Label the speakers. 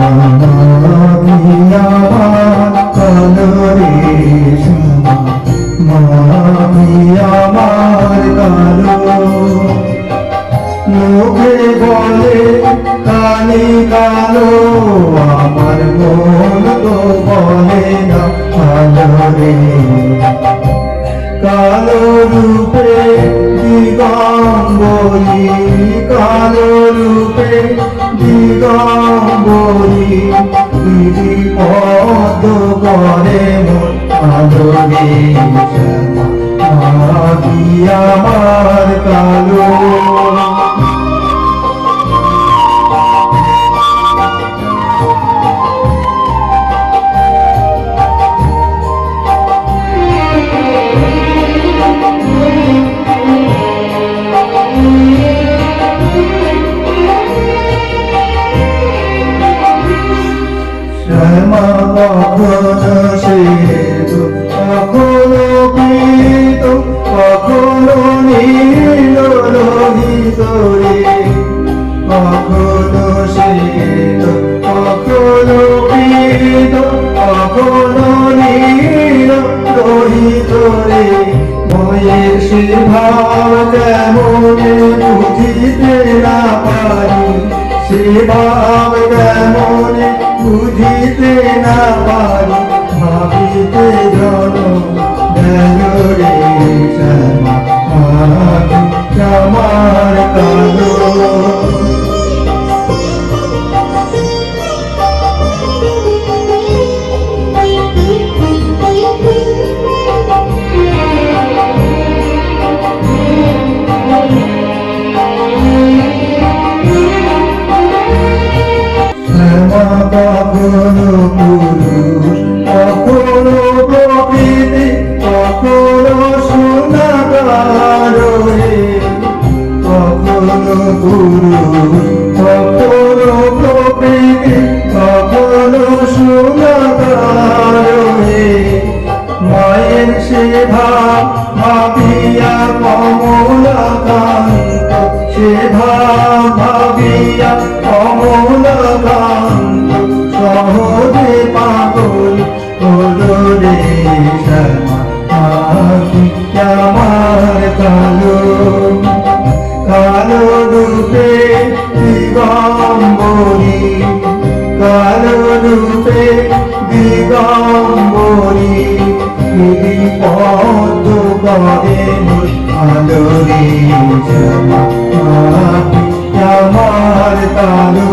Speaker 1: আমার কালো রে শ্যামা আমার কালো লোকে বলে কালি কালো আমার মন তো বলে না কালো রে কালো রূপে দিগম্বরী কালো রূপে দিগম্বরী দিদি পদ করে মন কালো রে শ্যামা আমার কালো শ্যামা কখনো শ্বেত কখনো পীত কখনো নীল লোহিত রে কখনো শ্বেত কখনো পীত কখনো নীল লোহিত রে ময়ের সে ভাব কেমনে বুঝিতে না পারি সে ভাব কেমনে বুঝিতে না পারি ভাবিতে জন গেল রে শ্যামা আমার কালো কখনো পুরুষ কখনো প্রকৃতি কখনো সোনাগার রে কখনো পুরুষ কখনো প্রকৃতি কখনো সোনাগার রে মায়ের সে ভাবিয়া কমলাকান্ত সে ভাবিয়া কমলাকান্ত সহজে পাগল হলো রে শ্যামা আমার কালো কালো রূপে দিগম্বরী কালো রূপে দিগম্বরী পদ করে আলো রে শ্যামা আমার কালো